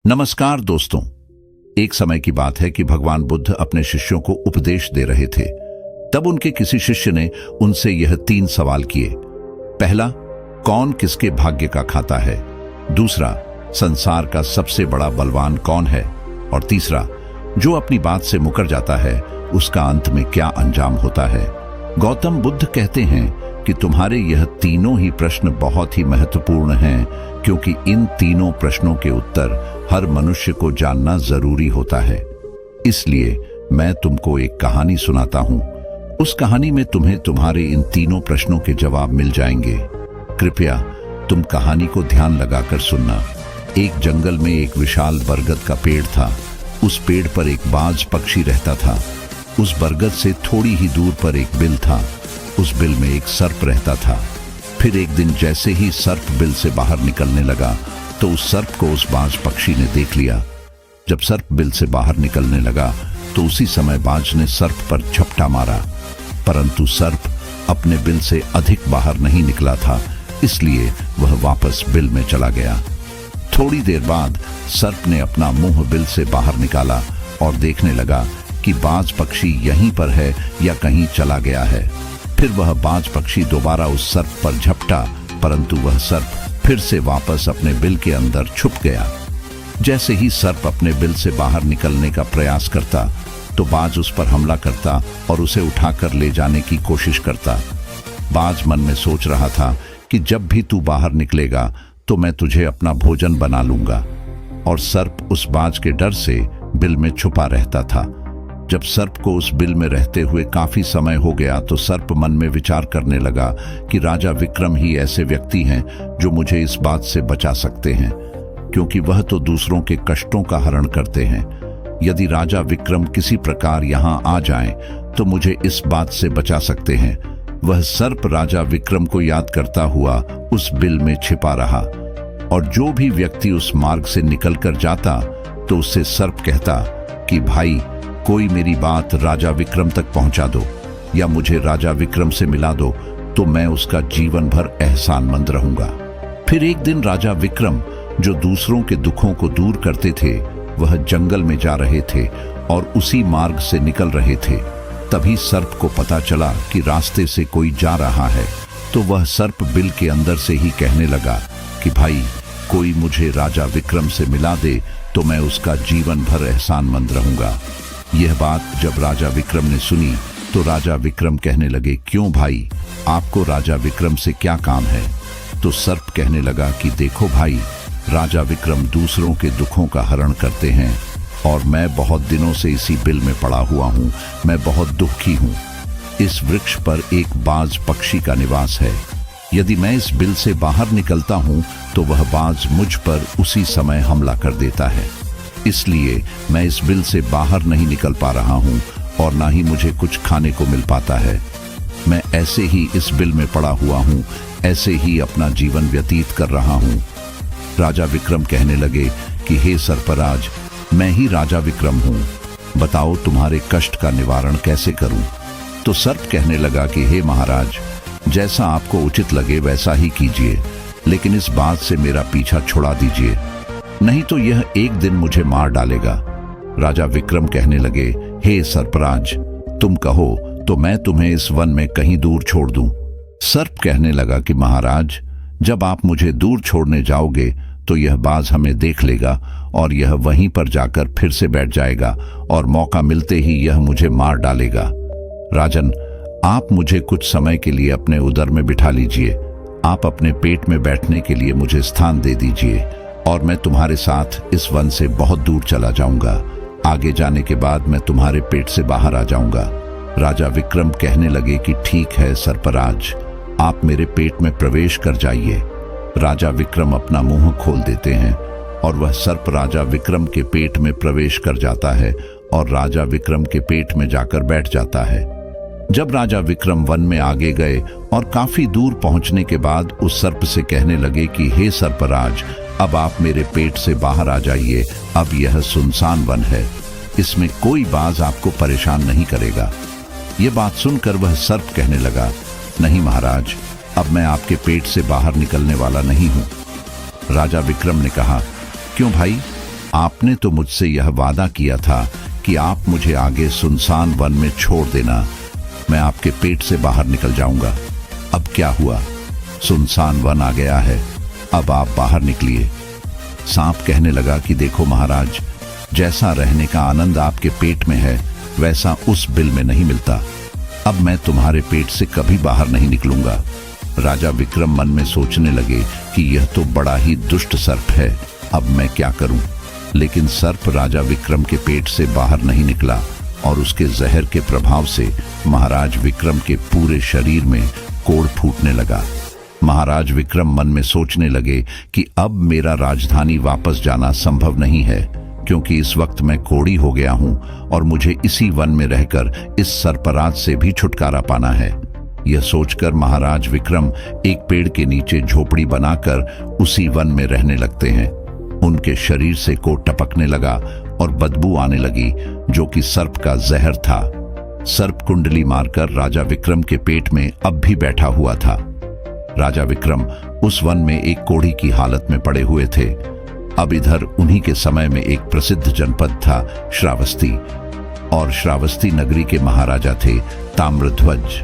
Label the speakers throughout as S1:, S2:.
S1: नमस्कार दोस्तों। एक समय की बात है कि भगवान बुद्ध अपने शिष्यों को उपदेश दे रहे थे। तब उनके किसी शिष्य ने उनसे यह 3 सवाल किए। पहला, कौन किसके भाग्य का खाता है? दूसरा, संसार का सबसे बड़ा बलवान कौन है? और तीसरा, जो अपनी बात से मुकर जाता है उसका अंत में क्या अंजाम होता है? गौतम बुद्ध कहते हैं कि तुम्हारे यह तीनों ही प्रश्न बहुत ही महत्वपूर्ण हैं, क्योंकि इन तीनों प्रश्नों के उत्तर हर मनुष्य को जानना जरूरी होता है। इसलिए मैं तुमको एक कहानी सुनाता हूं। उस कहानी में तुम्हें तुम्हारे इन तीनों प्रश्नों के जवाब मिल जाएंगे। कृपया तुम कहानी को ध्यान लगाकर सुनना। एक जंगल में एक विशाल बरगद का पेड़ था। उस पेड़ पर एक बाज पक्षी रहता था। उस बरगद से थोड़ी ही दूर पर एक बिल था। उस बिल में एक सर्प रहता था। फिर एक दिन जैसे ही सर्प बिल से बाहर निकलने लगा तो उस सर्प को उस बाज पक्षी ने देख लिया। जब सर्प बिल से बाहर निकलने लगा तो उसी समय बाज ने सर्प पर झपटा मारा, परंतु सर्प अपने बिल से अधिक बाहर नहीं निकला था, इसलिए वह वापस बिल में चला गया। थोड़ी देर बाद सर्प ने अपना मुंह बिल से बाहर निकाला और देखने लगा कि बाज पक्षी यहीं पर है या कहीं चला गया है। फिर वह बाज पक्षी दोबारा उस सर्प पर झपटा, परंतु वह सर्प फिर से वापस अपने बिल के अंदर छुप गया। जैसे ही सर्प अपने बिल से बाहर निकलने का प्रयास करता तो बाज उस पर हमला करता और उसे उठाकर ले जाने की कोशिश करता। बाज मन में सोच रहा था कि जब भी तू बाहर निकलेगा तो मैं तुझे अपना भोजन बना लूंगा, और सर्प उस बाज के डर से बिल में छुपा रहता था। जब सर्प को उस बिल में रहते हुए काफी समय हो गया तो सर्प मन में विचार करने लगा कि राजा विक्रम ही ऐसे व्यक्ति हैं जो मुझे इस बात से बचा सकते हैं, क्योंकि वह तो दूसरों के कष्टों का हरण करते हैं। यदि राजा विक्रम किसी प्रकार यहाँ आ जाएं तो मुझे इस बात से बचा सकते हैं। वह सर्प राजा विक्रम को याद करता हुआ उस बिल में छिपा रहा, और जो भी व्यक्ति उस मार्ग से निकलकर जाता तो उससे सर्प कहता कि भाई, कोई मेरी बात राजा विक्रम तक पहुंचा दो या मुझे राजा विक्रम से मिला दो, तो मैं उसका जीवन भर एहसानमंद रहूंगा। फिर एक दिन राजा विक्रम, जो दूसरों के दुखों को दूर करते थे, वह जंगल में जा रहे थे और उसी मार्ग से निकल रहे थे। तभी सर्प को पता चला कि रास्ते से कोई जा रहा है, तो वह सर्प बिल के अंदर से ही कहने लगा कि भाई, कोई मुझे राजा विक्रम से मिला दे तो मैं उसका जीवन भर एहसानमंद रहूंगा। यह बात जब राजा विक्रम ने सुनी तो राजा विक्रम कहने लगे, क्यों भाई, आपको राजा विक्रम से क्या काम है? तो सर्प कहने लगा कि देखो भाई, राजा विक्रम दूसरों के दुखों का हरण करते हैं और मैं बहुत दिनों से इसी बिल में पड़ा हुआ हूँ। मैं बहुत दुखी हूँ। इस वृक्ष पर एक बाज पक्षी का निवास है। यदि मैं इस बिल से बाहर निकलता हूँ तो वह बाज मुझ पर उसी समय हमला कर देता है। इसलिए मैं इस बिल से बाहर नहीं निकल पा रहा हूँ और ना ही मुझे कुछ खाने को मिल पाता है। मैं ऐसे ही इस बिल में पड़ा हुआ हूँ, ऐसे ही अपना जीवन व्यतीत कर रहा हूँ। राजा विक्रम कहने लगे कि हे सर्पराज, मैं ही राजा विक्रम हूँ, बताओ तुम्हारे कष्ट का निवारण कैसे करूँ? तो सर्प कहने लगा कि हे महाराज, जैसा आपको उचित लगे वैसा ही कीजिए, लेकिन इस बात से मेरा पीछा छुड़ा दीजिए, नहीं तो यह एक दिन मुझे मार डालेगा। राजा विक्रम कहने लगे, हे सर्पराज, तुम कहो तो मैं तुम्हें इस वन में कहीं दूर छोड़ दूं। सर्प कहने लगा कि महाराज, जब आप मुझे दूर छोड़ने जाओगे तो यह बाज हमें देख लेगा और यह वहीं पर जाकर फिर से बैठ जाएगा और मौका मिलते ही यह मुझे मार डालेगा। राजन, आप मुझे कुछ समय के लिए अपने उदर में बिठा लीजिए। आप अपने पेट में बैठने के लिए मुझे स्थान दे दीजिए और मैं तुम्हारे साथ इस वन से बहुत दूर चला जाऊंगा। आगे जाने के बाद मैं तुम्हारे पेट से बाहर आ जाऊंगा। राजा विक्रम कहने लगे कि ठीक है सर्पराज, आप मेरे पेट में प्रवेश कर जाइए। राजा विक्रम अपना मुंह खोल देते हैं और वह सर्प राजा विक्रम के पेट में प्रवेश कर जाता है और राजा विक्रम के पेट में जाकर बैठ जाता है। जब राजा विक्रम वन में आगे गए और काफी दूर पहुंचने के बाद उस सर्प से कहने लगे कि हे सर्पराज, अब आप मेरे पेट से बाहर आ जाइए। अब यह सुनसान वन है, इसमें कोई बाज आपको परेशान नहीं करेगा। ये बात सुनकर वह सर्प कहने लगा, नहीं महाराज, अब मैं आपके पेट से बाहर निकलने वाला नहीं हूँ। राजा विक्रम ने कहा, क्यों भाई, आपने तो मुझसे यह वादा किया था कि आप मुझे आगे सुनसान वन में छोड़ देना, मैं आपके पेट से बाहर निकल जाऊंगा। अब क्या हुआ? सुनसान वन आ गया है, अब आप बाहर निकलिए। सांप कहने लगा कि देखो महाराज, जैसा रहने का आनंद आपके पेट में है वैसा उस बिल में नहीं मिलता। अब मैं तुम्हारे पेट से कभी बाहर नहीं निकलूंगा। राजा विक्रम मन में सोचने लगे कि यह तो बड़ा ही दुष्ट सर्प है, अब मैं क्या करूं? लेकिन सर्प राजा विक्रम के पेट से बाहर नहीं निकला और उसके जहर के प्रभाव से महाराज विक्रम के पूरे शरीर में कोढ़ फूटने लगा। महाराज विक्रम मन में सोचने लगे कि अब मेरा राजधानी वापस जाना संभव नहीं है, क्योंकि इस वक्त मैं कोढ़ी हो गया हूं और मुझे इसी वन में रहकर इस सर्पराज से भी छुटकारा पाना है। यह सोचकर महाराज विक्रम एक पेड़ के नीचे झोपड़ी बनाकर उसी वन में रहने लगते हैं। उनके शरीर से कोढ़ टपकने लगा और बदबू आने लगी, जो कि सर्प का जहर था। सर्प कुंडली मारकर राजा विक्रम के पेट में अब भी बैठा हुआ था। राजा विक्रम उस वन में एक कोढ़ी की हालत में पड़े हुए थे। अब इधर उन्हीं के समय में एक प्रसिद्ध जनपद था श्रावस्ती, और श्रावस्ती नगरी के महाराजा थे ताम्रध्वज।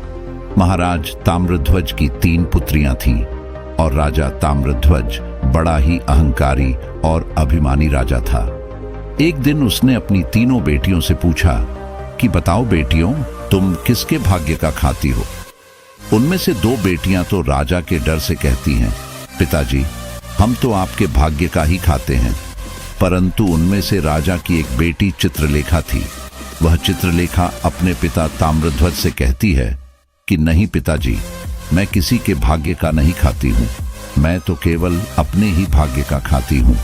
S1: महाराज ताम्रध्वज की 3 पुत्रियां थीं और राजा ताम्रध्वज बड़ा ही अहंकारी और अभिमानी राजा था। एक दिन उसने अपनी 3 बेटियों से पूछा कि बताओ बेटियों, तुम किसके भाग्य का खाती हो? उनमें से 2 बेटियां तो राजा के डर से कहती हैं, पिताजी हम तो आपके भाग्य का ही खाते हैं। परंतु उनमें से राजा की एक बेटी चित्रलेखा थी। वह चित्रलेखा अपने पिता ताम्रध्वज से कहती है कि नहीं पिताजी, मैं किसी के भाग्य का नहीं खाती हूँ, मैं तो केवल अपने ही भाग्य का खाती हूँ।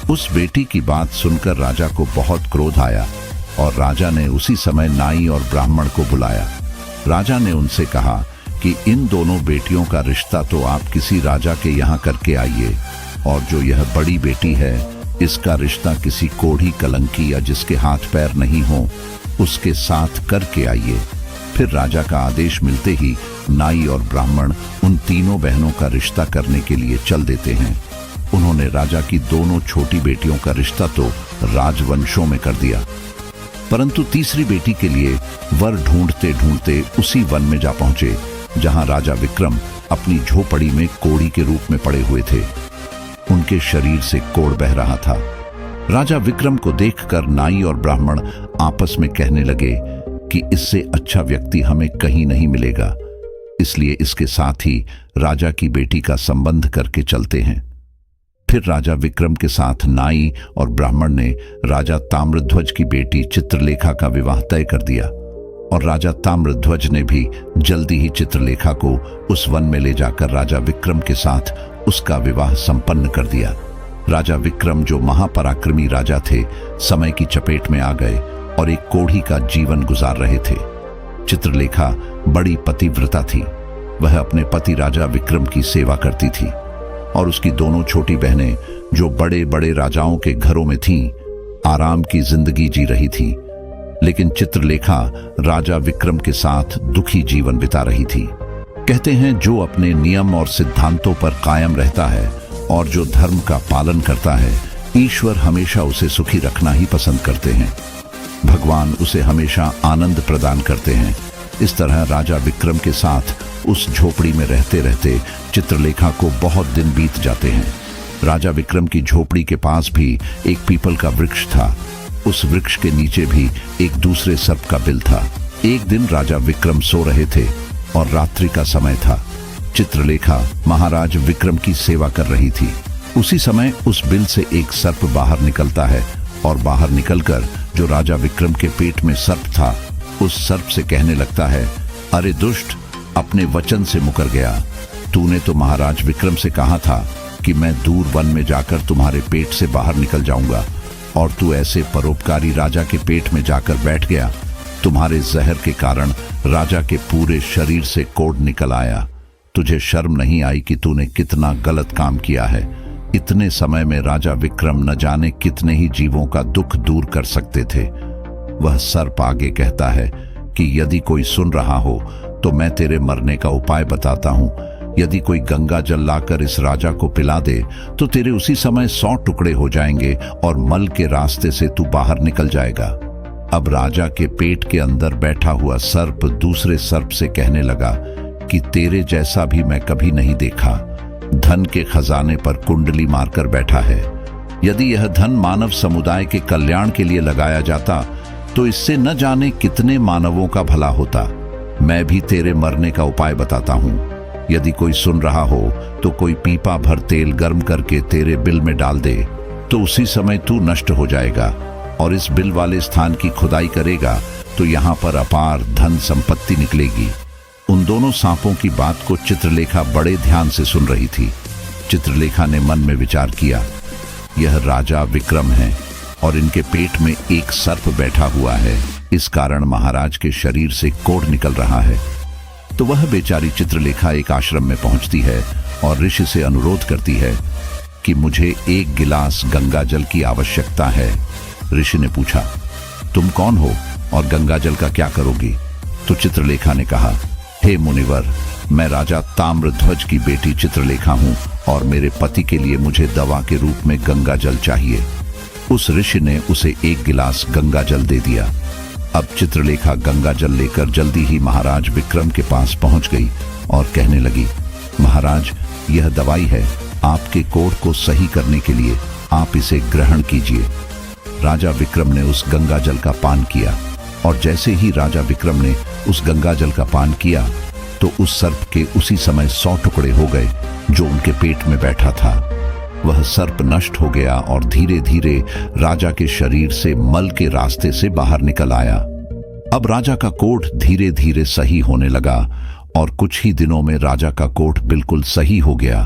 S1: उस बेटी की बात सुनकर राजा को बहुत क्रोध आया और राजा ने उसी समय नाई और ब्राह्मण को बुलाया। राजा ने उनसे कहा कि इन दोनों बेटियों का रिश्ता तो आप किसी राजा के यहाँ करके आइए, और जो यह बड़ी बेटी है इसका रिश्ता किसी कोढ़ी कलंकी या जिसके हाथ पैर नहीं हो उसके साथ करके आइए। फिर राजा का आदेश मिलते ही नाई और ब्राह्मण उन 3 बहनों का रिश्ता करने के लिए चल देते हैं। उन्होंने राजा की दोनों छोटी बेटियों का रिश्ता तो राजवंशों में कर दिया, परंतु तीसरी बेटी के लिए वर ढूंढते ढूंढते उसी वन में जा पहुंचे जहां राजा विक्रम अपनी झोपड़ी में कोढ़ी के रूप में पड़े हुए थे। उनके शरीर से कोढ़ बह रहा था। राजा विक्रम को देखकर नाई और ब्राह्मण आपस में कहने लगे कि इससे अच्छा व्यक्ति हमें कहीं नहीं मिलेगा, इसलिए इसके साथ ही राजा की बेटी का संबंध करके चलते हैं। फिर राजा विक्रम के साथ नाई और ब्राह्मण ने राजा ताम्रध्वज की बेटी चित्रलेखा का विवाह तय कर दिया, और राजा ताम्रध्वज ने भी जल्दी ही चित्रलेखा को उस वन में ले जाकर राजा विक्रम के साथ उसका विवाह संपन्न कर दिया। राजा विक्रम, जो महापराक्रमी राजा थे, समय की चपेट में आ गए और एक कोढ़ी का जीवन गुजार रहे थे। चित्रलेखा बड़ी पतिव्रता थी। वह अपने पति राजा विक्रम की सेवा करती थी, और उसकी दोनों छोटी बहनें, जो बड़े बड़े राजाओं के घरों में थीं, आराम की जिंदगी जी रही थीं। लेकिन चित्रलेखा राजा विक्रम के साथ दुखी जीवन बिता रही थी। कहते हैं, जो अपने नियम और सिद्धांतों पर कायम रहता है और जो धर्म का पालन करता है, ईश्वर हमेशा उसे सुखी रखना ही पसंद करते हैं। भगवान उसे हमेशा आनंद प्रदान करते हैं। इस तरह राजा विक्रम के साथ उस झोपड़ी में रहते रहते चित्रलेखा को बहुत दिन बीत जाते हैं। राजा विक्रम की झोपड़ी के पास भी एक पीपल का वृक्ष था। उस वृक्ष के नीचे भी एक दूसरे सर्प का बिल था। एक दिन राजा विक्रम सो रहे थे और रात्रि का समय था। चित्रलेखा महाराज विक्रम की सेवा कर रही थी। उसी समय उस बिल से एक सर्प बाहर निकलता है, और बाहर निकलकर जो राजा विक्रम के पेट में सर्प था, उस सर्प से कहने लगता है, अरे दुष्ट, अपने वचन से मुकर गया। तूने तो महाराज विक्रम से कहा था कि मैं दूर वन में जाकर तुम्हारे पेट से बाहर निकल जाऊंगा, और तू ऐसे परोपकारी राजा के पेट में जाकर बैठ गया। तुम्हारे जहर के कारण राजा के पूरे शरीर से कोढ़ निकल आया। तुझे शर्म नहीं आई कि तूने कितना गलत काम किया है? इतने समय में राजा विक्रम न जाने कितने ही जीवों का दुख दूर कर सकते थे। वह सर्प आगे कहता है कि यदि कोई सुन रहा हो तो मैं तेरे मरने का उपाय बताता हूं। यदि कोई गंगा जल लाकर इस राजा को पिला दे तो तेरे उसी समय 100 टुकड़े हो जाएंगे और मल के रास्ते से तू बाहर निकल जाएगा। अब राजा के पेट के अंदर बैठा हुआ सर्प दूसरे सर्प से कहने लगा कि तेरे जैसा भी मैं कभी नहीं देखा। धन के खजाने पर कुंडली मारकर बैठा है। यदि यह धन मानव समुदाय के कल्याण के लिए लगाया जाता तो इससे न जाने कितने मानवों का भला होता। मैं भी तेरे मरने का उपाय बताता हूँ। यदि कोई सुन रहा हो तो कोई पीपा भर तेल गर्म करके तेरे बिल में डाल दे तो उसी समय तू नष्ट हो जाएगा, और इस बिल वाले स्थान की खुदाई करेगा तो यहाँ पर अपार धन संपत्ति निकलेगी। उन दोनों सांपों की बात को चित्रलेखा बड़े ध्यान से सुन रही थी। चित्रलेखा ने मन में विचार किया, यह राजा विक्रम है और इनके पेट में एक सर्प बैठा हुआ है, इस कारण महाराज के शरीर से कोढ़ निकल रहा है। तो वह बेचारी चित्रलेखा एक आश्रम में पहुंचती है और ऋषि से अनुरोध करती है कि मुझे 1 गिलास गंगा जल की आवश्यकता है। ऋषि ने पूछा, तुम कौन हो और गंगा जल का क्या करोगी? तो चित्रलेखा ने कहा, हे मुनिवर, मैं राजा ताम्रध्वज की बेटी चित्रलेखा हूँ और मेरे पति के लिए मुझे दवा के रूप में गंगा जल चाहिए। उस ऋषि ने उसे 1 गिलास गंगा जल दे दिया। अब चित्रलेखा गंगा जल लेकर जल्दी ही महाराज विक्रम के पास पहुंच गई और कहने लगी, महाराज, यह दवाई है आपके कोढ़ को सही करने के लिए, आप इसे ग्रहण कीजिए। राजा विक्रम ने उस गंगा जल का पान किया और जैसे ही राजा विक्रम ने उस गंगा जल का पान किया तो उस सर्प के उसी समय 100 टुकड़े हो गए जो उनके पेट में बैठा था। वह सर्प नष्ट हो गया और धीरे धीरे राजा के शरीर से मल के रास्ते से बाहर निकल आया। अब राजा का कोढ़ धीरे धीरे सही होने लगा और कुछ ही दिनों में राजा का कोढ़ बिल्कुल सही हो गया।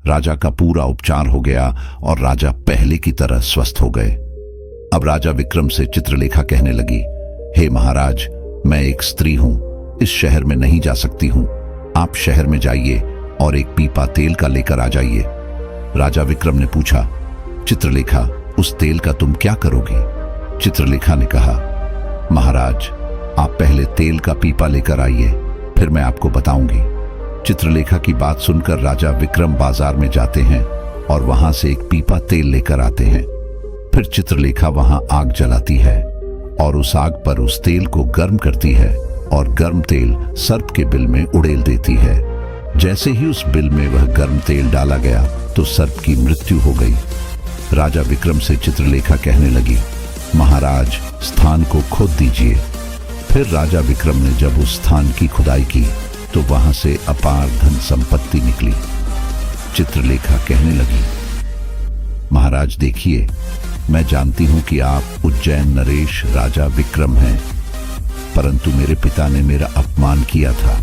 S1: राजा का पूरा उपचार हो गया और राजा पहले की तरह स्वस्थ हो गए। अब राजा विक्रम से चित्रलेखा कहने लगी, हे महाराज, मैं एक स्त्री हूं, इस शहर में नहीं जा सकती हूं। आप शहर में जाइए और एक पीपा तेल का लेकर आ जाइए। राजा विक्रम ने पूछा, चित्रलेखा, उस तेल का तुम क्या करोगी? चित्रलेखा ने कहा, महाराज, आप पहले तेल का पीपा लेकर आइए, फिर मैं आपको बताऊंगी। चित्रलेखा की बात सुनकर राजा विक्रम बाजार में जाते हैं और वहां से एक पीपा तेल लेकर आते हैं। फिर चित्रलेखा वहां आग जलाती है और उस आग पर उस तेल को गर्म करती है और गर्म तेल सर्प के बिल में उड़ेल देती है। जैसे ही उस बिल में वह गर्म तेल डाला गया तो सर्प की मृत्यु हो गई। राजा विक्रम से चित्रलेखा कहने लगी, महाराज, स्थान को खोद दीजिए। फिर राजा विक्रम ने जब उस स्थान की खुदाई की तो वहां से अपार धन संपत्ति निकली। चित्रलेखा कहने लगी, महाराज देखिए, मैं जानती हूं कि आप उज्जैन नरेश राजा विक्रम हैं, परंतु मेरे पिता ने मेरा अपमान किया था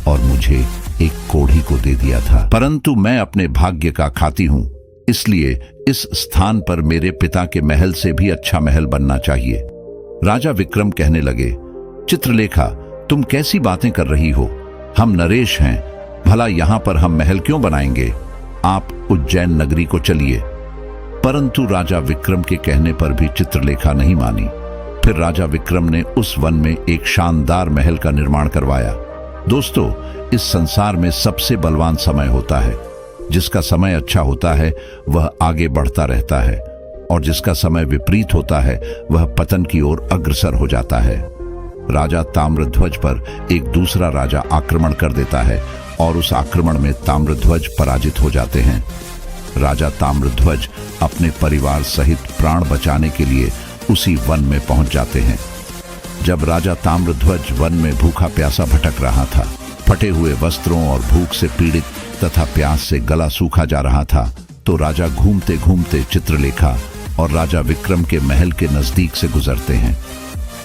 S1: और मुझे एक कोढ़ी को दे दिया था, परंतु मैं अपने भाग्य का खाती हूं, इसलिए इस स्थान पर मेरे पिता के महल से भी अच्छा महल बनना चाहिए। राजा विक्रम कहने लगे, चित्रलेखा, तुम कैसी बातें कर रही हो? हम नरेश हैं, भला यहां पर हम महल क्यों बनाएंगे? आप उज्जैन नगरी को चलिए। परंतु राजा विक्रम के कहने पर भी चित्रलेखा नहीं मानी। फिर राजा विक्रम ने उस वन में एक शानदार महल का निर्माण करवाया। दोस्तों, इस संसार में सबसे बलवान समय होता है। जिसका समय अच्छा होता है वह आगे बढ़ता रहता है और जिसका समय विपरीत होता है वह पतन की ओर अग्रसर हो जाता है। राजा ताम्रध्वज पर एक दूसरा राजा आक्रमण कर देता है और उस आक्रमण में ताम्रध्वज पराजित हो जाते हैं। राजा ताम्रध्वज अपने परिवार सहित प्राण बचाने के लिए उसी वन में पहुंच जाते हैं। जब राजा ताम्रध्वज वन में भूखा प्यासा भटक रहा था, फटे हुए वस्त्रों और भूख से पीड़ित तथा प्यास से गला सूखा जा रहा था, तो राजा घूमते घूमते चित्रलेखा और राजा विक्रम के महल के नजदीक से गुजरते हैं।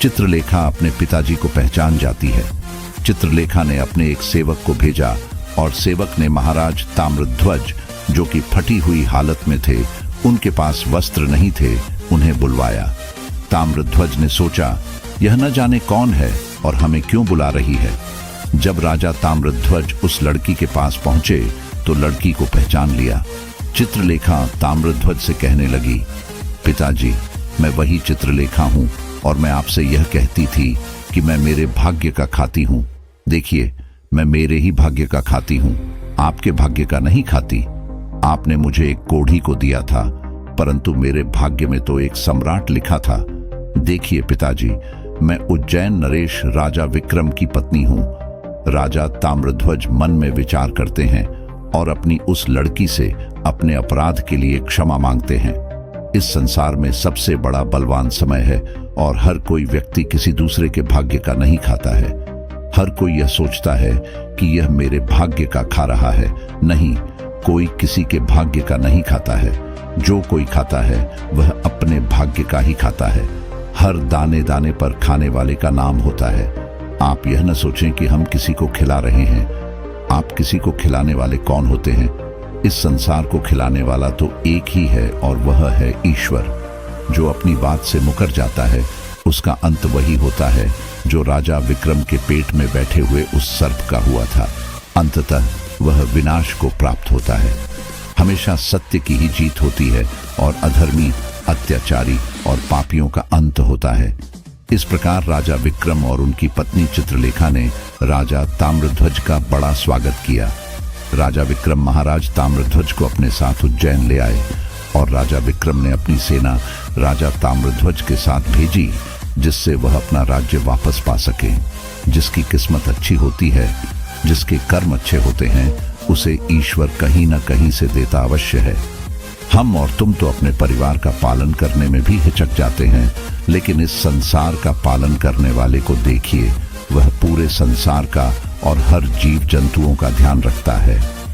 S1: चित्रलेखा अपने पिताजी को पहचान जाती है। चित्रलेखा ने अपने एक सेवक को भेजा और सेवक ने महाराज ताम्रध्वज, जो कि फटी हुई हालत में थे, उनके पास वस्त्र नहीं थे, उन्हें बुलवाया। ताम्रध्वज ने सोचा, यह न जाने कौन है और हमें क्यों बुला रही है। जब राजा ताम्रध्वज उस लड़की के पास पहुंचे तो लड़की को पहचान लिया। चित्रलेखा ताम्रध्वज से कहने लगी, पिताजी, मैं वही चित्रलेखा हूं और मैं आपसे यह कहती थी कि मैं मेरे भाग्य का खाती हूं। देखिए, मैं मेरे ही भाग्य का खाती हूं। आपके भाग्य का नहीं खाती। आपने मुझे एक कोढ़ी को दिया था, परंतु मेरे भाग्य में तो एक सम्राट लिखा था। देखिए पिताजी, मैं उज्जैन नरेश राजा विक्रम की पत्नी हूं। राजा ताम्रध्वज मन में विचार करते हैं और अपनी उस लड़की से अपने अपराध के लिए क्षमा मांगते हैं। इस संसार में सबसे बड़ा बलवान समय है और हर कोई व्यक्ति किसी दूसरे के भाग्य का नहीं खाता है। हर कोई यह सोचता है कि यह मेरे भाग्य का खा रहा है। नहीं, कोई किसी के भाग्य का नहीं खाता है। जो कोई खाता है वह अपने भाग्य का ही खाता है। हर दाने दाने पर खाने वाले का नाम होता है। आप यह न सोचें कि हम किसी को खिला रहे हैं। आप किसी को खिलाने वाले कौन होते हैं? इस संसार को खिलाने वाला तो एक ही है और वह है ईश्वर। जो अपनी बात से मुकर जाता है उसका अंत वही होता है जो राजा विक्रम के पेट में बैठे हुए उस सर्प का हुआ था। अंततः वह विनाश को प्राप्त होता है। हमेशा सत्य की ही जीत होती है और अधर्मी, अत्याचारी और पापियों का अंत होता है। इस प्रकार राजा विक्रम और उनकी पत्नी चित्रलेखा ने राजा ताम्रध्वज का बड़ा स्वागत किया। राजा विक्रम महाराज ताम्रध्वज को अपने साथ उज्जैन ले आए और राजा विक्रम ने अपनी सेना राजा ताम्रध्वज के साथ भेजी, जिससे वह अपना राज्य वापस पा सके। जिसकी किस्मत अच्छी होती है, जिसके कर्म अच्छे होते हैं, उसे ईश्वर कहीं न कहीं से देता अवश्य है। हम और तुम तो अपने परिवार का पालन करने में भी हिचक जाते हैं, लेकिन इस संसार का पालन करने वाले को देखिए, वह पूरे संसार का और हर जीव जंतुओं का ध्यान रखता है।